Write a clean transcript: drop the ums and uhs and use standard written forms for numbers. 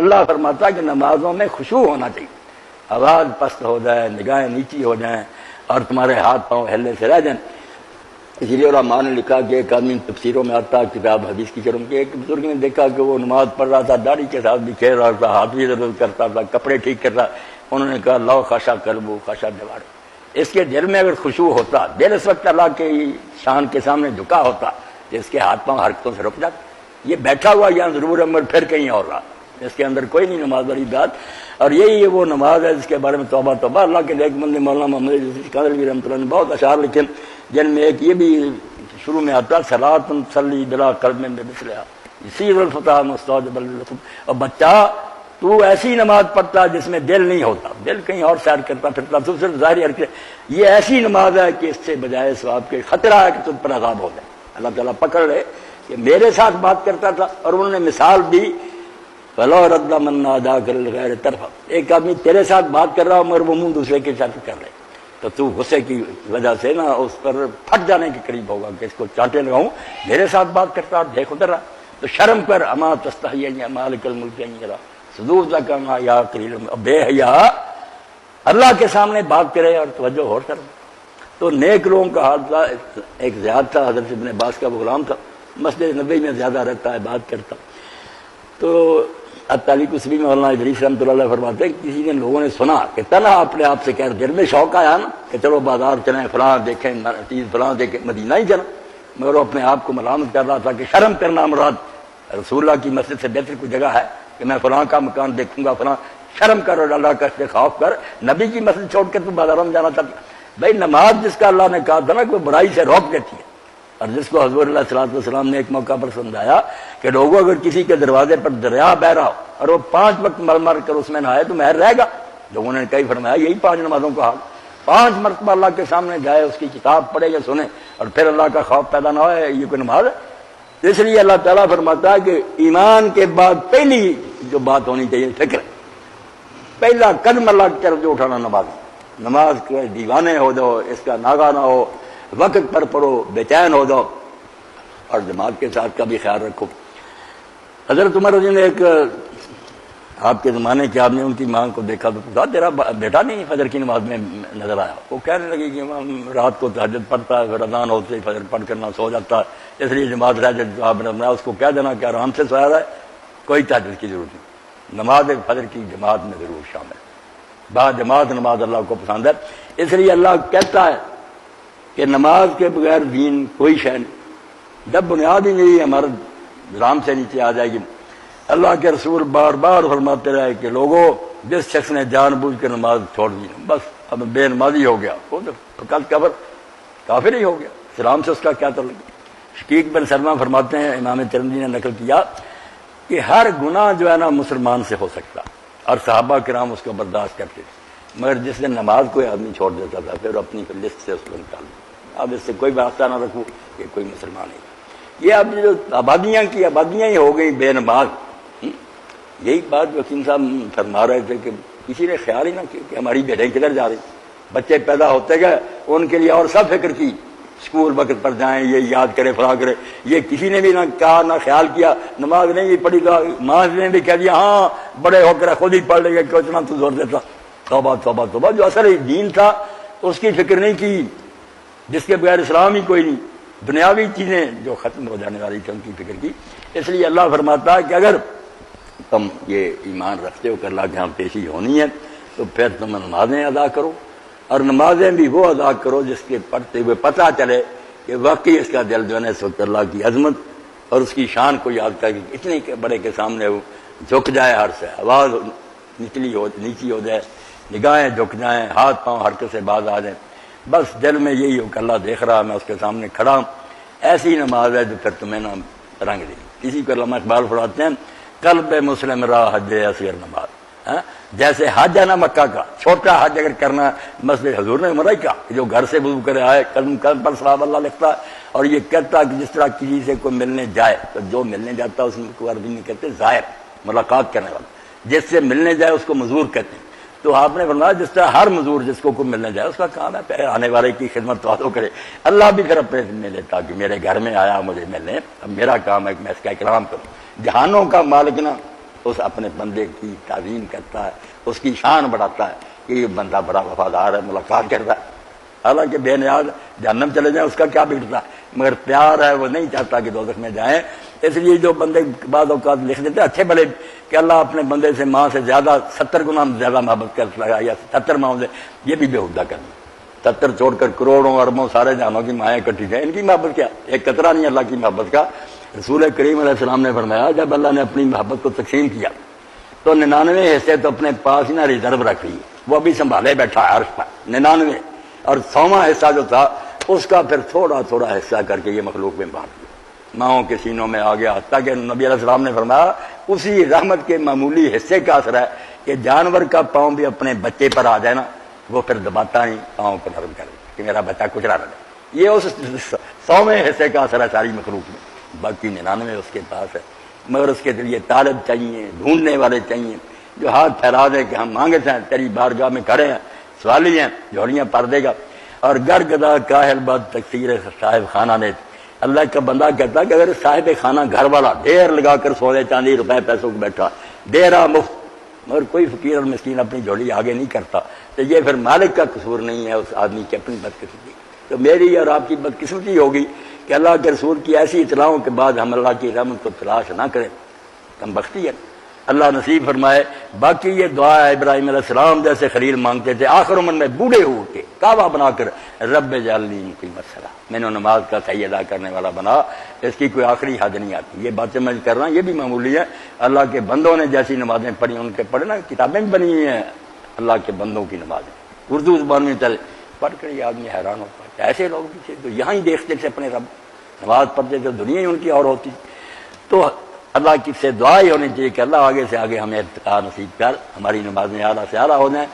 اللہ فرماتا ہے کہ نمازوں میں خشوع ہونا چاہیے، آواز پست ہو جائے، نگاہیں نیچی ہو جائیں اور تمہارے ہاتھ پاؤں ہلنے سے رہ جائیں۔ اسی لیے علماء نے لکھا کہ ایک آدمی تفسیروں میں آتا کتاب حدیث کی شرم کے، ایک بزرگ نے دیکھا کہ وہ نماز پڑھ رہا تھا، داڑھی کے ساتھ بھی کھیل رہا تھا، ہاتھ بھی ادھر ادھر کرتا تھا، کپڑے ٹھیک کر رہا۔ انہوں نے کہا لو خشع قلبہ خشع جوارحہ، اس کے دل میں اگر خشوع ہوتا، دل اس وقت اللہ کے شان کے سامنے جھکا ہوتا کہ اس کے ہاتھ پاؤں حرکتوں سے رک جاتے۔ یہ بیٹھا ہوا یہاں ضرور عمر پھر کہیں اور رہا، اس کے اندر کوئی نہیں نماز والی بات۔ اور یہی وہ نماز ہے جس کے بارے میں توبہ توبہ اللہ کے نیک بندے مولانا محمد قادری رحمۃ اللہ نے بہت اشعار لکھے، جن میں ایک یہ بھی شروع میں آتا صلاۃ تصلی بلا قلب بمثلھا یصیر الفتیٰ مستوجب الحب۔ اور بچہ تو ایسی نماز پڑھتا جس میں دل نہیں ہوتا، دل کہیں اور سیر کرتا پھرتا، تو صرف ظاہری حرکت۔ یہ ایسی نماز ہے کہ اس سے بجائے ثواب کے خطرہ ہے کہ تجھ پر عذاب ہو جائے، اللہ تعالیٰ پکڑ لے کہ میرے ساتھ بات کرتا تھا۔ اور انہوں نے مثال دی فَلَوْ رَدَّ مَن نَادَاكَ لِلْخَيْرِ طَرْفًا، ایک آدمی تیرے ساتھ بات کر رہا ہو مگر وہ منہ دوسرے کے ساتھ کر رہے، تو غصے کی وجہ سے نا اس پر پھٹ جانے کے قریب ہوگا کہ اس کو چانٹے لگاؤں، میرے ساتھ بات کرتا اور دیکھ ادھر رہا۔ تو شرم کر، اما تستحی ان مالک الملک ان یرا صدور کا یا قلیل، بے حیا اللہ کے سامنے بات کرے اور توجہ اور کر۔ تو نیک لوگوں کا حال تھا، ایک زیاد تھا حضرت ابن عباس کا وہ غلام تھا، مسجد نبوی میں زیادہ رہتا ہے، بات کرتا۔ تو التعلیق الصبیح میں مولانا ادریس رحمۃ اللہ علیہ فرماتے ہیں کسی نے لوگوں نے سنا کہ تنہا اپنے آپ سے کہہ دل میں شوق آیا نا کہ چلو بازار چلیں، فلاں دیکھیں، چیز فلاں دیکھیں، مدینہ ہی چلیں، مگر وہ اپنے آپ کو ملامت کر رہا تھا کہ شرم کرنا مراد رسول اللہ کی مسجد سے بہتر کوئی جگہ ہے کہ میں فلاں کا مکان دیکھوں گا، فلاں شرم کر اور اللہ کا خوف کر، نبی کی مسجد چھوڑ کے تو بازاروں میں جانا چاہتا۔ بھائی نماز جس کا اللہ نے کہا تھا نا کہ وہ برائی سے روک دیتی ہے، اور جس کو حضور اللہ صلی اللہ علیہ وسلم نے ایک موقع پر سمجھایا کہ لوگوں اگر کسی کے دروازے پر دریا بہ رہا ہو اور وہ 5 وقت مر مر کر اس میں نہائے تو مہر رہے گا۔ لوگوں نے کئی فرمایا یہی 5 نمازوں کا حال، 5 مرتبہ اللہ کے سامنے جائے، اس کی کتاب پڑھے یا سنے اور پھر اللہ کا خوف پیدا نہ ہوئے، یہ کوئی نماز ہے؟ اس لیے اللہ تعالیٰ فرماتا ہے کہ ایمان کے بعد پہلی جو بات ہونی چاہیے فکر، پہلا قدم اللہ کی طرف جو اٹھانا نماز کے دیوانے ہو جاؤ، اس کا ناغہ نہ ہو، وقت پر پڑھو، بے چین ہو جاؤ اور جماعت کے ساتھ کا بھی خیال رکھو۔ حضرت عمر رضی اللہ عنہ ایک آپ کے زمانے کے آپ نے ان کی ماں کو دیکھا تو پوچھا تیرا بیٹا نہیں فجر کی نماز میں نظر آیا؟ وہ کہنے لگی کہ رات کو تہجد پڑھتا ہے، پھر اذان ہوتے فجر پڑھ کرنا سو جاتا ہے، اس لیے جماعت رہ جائے۔ آپ نے اس کو کہہ دینا کہ آرام سے سویا رہا ہے، کوئی تہجد کی ضرورت نہیں، نماز فجر کی جماعت میں ضرور شامل، با جماعت نماز اللہ کو پسند ہے۔ اس لیے اللہ کہتا ہے کہ نماز کے بغیر دین کوئی شے نہیں، جب بنیاد ہی نہیں ہمارا رام سے نیچے آ جائے گی۔ اللہ کے رسول بار بار فرماتے رہے کہ لوگوں جس شخص نے جان بوجھ کے نماز چھوڑ دی بس اب بے نمازی ہو گیا، وہ تو کافر ہی ہو گیا، اسلام سے اس کا کیا تعلق؟ شقیق بن سلمہ فرماتے ہیں، امام ترمذی نے نقل کیا کہ ہر گناہ جو ہے نا مسلمان سے ہو سکتا، اور صحابہ کرام اس کو برداشت کرتے تھے، مگر جس دن نماز کوئی آدمی چھوڑ دیتا تھا پھر اپنی لسٹ سے اس کو نکال دیا، اب اس سے کوئی واسطہ نہ رکھو کہ کوئی مسلمان ہے۔ یہ اب جو آبادیاں کی آبادیاں ہی ہو گئی بے نماز۔ یہی بات وکیل صاحب فرما رہے تھے کہ کسی نے خیال ہی نہ کیا کہ ہماری بیٹیں کدھر جا رہی، بچے پیدا ہوتے گئے ان کے لیے اور سب فکر کی، اسکول وقت پر جائیں، یہ یاد کرے فلاں کرے، یہ کسی نے بھی نہ کہا نہ خیال کیا۔ نماز نہیں بھی پڑھی تو ماں نے بھی کہہ دیا ہاں بڑے ہو کر خود ہی پڑھ لیں گے، کیوں اتنا تو زور دیتا۔ توبہ توبہ توبہ، جو اصل دین تھا اس کی فکر نہیں کی، جس کے بغیر اسلام ہی کوئی نہیں، دنیاوی چیزیں جو ختم ہو جانے والی تھی ان کی فکر کی۔ اس لیے اللہ فرماتا ہے کہ اگر تم یہ ایمان رکھتے ہو کہ اللہ کے ہاں پیشی ہونی ہے تو پھر تم نمازیں ادا کرو، اور نمازیں بھی وہ ادا کرو جس کے پڑھتے ہوئے پتہ چلے کہ واقعی اس کا دل جو ہے اس وقت اللہ کی عظمت اور اس کی شان کو یاد کر کے اتنے بڑے کے سامنے وہ جھک جائے، ہر سے آواز نیچی ہو جائے، نگاہیں جھک جائیں، ہاتھ پاؤں حرکت سے باز آ جائیں، بس دل میں یہی ہو کہ اللہ دیکھ رہا، میں اس کے سامنے کھڑا ہوں۔ ایسی نماز ہے جو پھر تمہیں نہ رنگ دے گی۔ اسی کو علامہ اقبال فرماتے ہیں قلب مسلم را حج اصغر نماز، جیسے حج ہے نا مکہ کا، چھوٹا حج اگر کرنا مسجد حضور نے عمرہ کا جو گھر سے وضو کرے آئے قلم پر ثواب اللہ لکھتا ہے، اور یہ کہتا ہے کہ جس طرح کسی سے کوئی ملنے جائے تو جو ملنے جاتا ہے اس کو عربی میں کہتے ہیں زائر، ملاقات کرنے والا، جس سے ملنے جائے اس کو مزور کہتے ہیں۔ تو آپ نے فرمایا جس طرح ہر مزور جس کو کوئی ملنے جائے اس کا کام ہے پہلے آنے والے کی خدمت تو کرے، اللہ بھی پھر اپنے ذمہ لیتا کہ میرے گھر میں آیا مجھے ملنے، اب میرا کام ہے کہ میں اس کا اکرام کروں۔ جہانوں کا مالک نا اس اپنے بندے کی تعظیم کرتا ہے، اس کی شان بڑھاتا ہے کہ یہ بندہ بڑا وفادار ہے، ملاقات کرتا ہے، حالانکہ بے نیاز جہنم چلے جائیں اس کا کیا بگڑتا ہے، مگر پیار ہے، وہ نہیں چاہتا کہ دوزخ میں جائیں۔ اس لیے جو بندے بعض اوقات لکھ دیتے اچھے بھلے کہ اللہ اپنے بندے سے ماں سے زیادہ 70 گنا زیادہ محبت کرتا ہے یا 70 ماؤں سے، یہ بھی بے ہودہ کرنا۔ 70 چھوڑ کر کروڑوں اربوں سارے جہانوں کی مائیں اکٹھی جائیں، ان کی محبت کیا، ایک قطرہ نہیں اللہ کی محبت کا۔ رسول کریم علیہ السلام نے فرمایا جب اللہ نے اپنی محبت کو تقسیم کیا تو 99 حصے تو اپنے پاس ہی نہ ریزرو رکھ لیے، وہ بھی سنبھالے بیٹھا ہے عرش پر 99، اور 100واں حصہ جو تھا اس کا پھر تھوڑا تھوڑا حصہ کر کے یہ مخلوق میں بانٹ دیا، ماؤں کے سینوں میں آ گیا، حتیٰ کہ نبی علیہ السلام نے فرمایا اسی رحمت کے معمولی حصے کا اثر ہے کہ جانور کا پاؤں بھی اپنے بچے پر آ جائے نا، وہ پھر دباتا نہیں، پاؤں کو نرم کر دے کہ میرا بچہ کچرا رہے۔ یہ اس 100ویں حصے کا اثر ہے ساری مخلوق میں، باقی 99 اس کے پاس ہے، مگر اس کے لیے طالب چاہیے، ڈھونڈنے والے چاہیے جو ہاتھ پھیلا دے کہ ہم مانگے ہیں، تیری بارگاہ میں کھڑے ہیں، سوالی ہیں، جھولیاں پر دے گا۔ اور گر گدا کاہل بد تقصیر صاحب خانہ نے، اللہ کا بندہ کہتا کہ اگر صاحب خانہ گھر والا ڈھیر لگا کر سونے چاندی روپے پیسوں کو بیٹھا ڈیرا مفت، مگر کوئی فقیر اور مسکین اپنی جھولی آگے نہیں کرتا، تو یہ پھر مالک کا قصور نہیں ہے، اس آدمی کی اپنی بدقسمتی۔ تو میری اور آپ کی بدقسمتی ہوگی کہ اللہ کے رسول کی ایسی اطلاعوں کے بعد ہم اللہ کی رحمت کو تلاش نہ کریں، کم بختی ہے۔ اللہ نصیب فرمائے۔ باقی یہ دعا ہے ابراہیم علیہ السلام جیسے خلیل مانگتے تھے، آخر عمر میں بوڑھے ہو کے کعبہ بنا کر رب اجعلنی مقیم الصلاۃ، میں نے نماز کا صحیح ادا کرنے والا بنا، اس کی کوئی آخری حد نہیں آتی۔ یہ باتیں میں کر رہا ہوں یہ بھی معمولی ہے، اللہ کے بندوں نے جیسی نمازیں پڑھی ان کے پڑھنا، کتابیں بھی بنی ہوئی ہیں اللہ کے بندوں کی نمازیں، اردو زبان میں چلے، پڑھ کر یہ آدمی حیران ہوتا ہے ایسے لوگ بھی تھے تو یہاں ہی دیکھتے تھے اپنے رب، نماز پڑھتے تھے دنیا ہی ان کی اور ہوتی۔ تو اللہ کی سے دعا ہی ہونی چاہیے کہ اللہ آگے سے آگے ہمیں ارتقاء نصیب کر، ہماری نمازیں اعلیٰ سے اعلیٰ ہو جائیں۔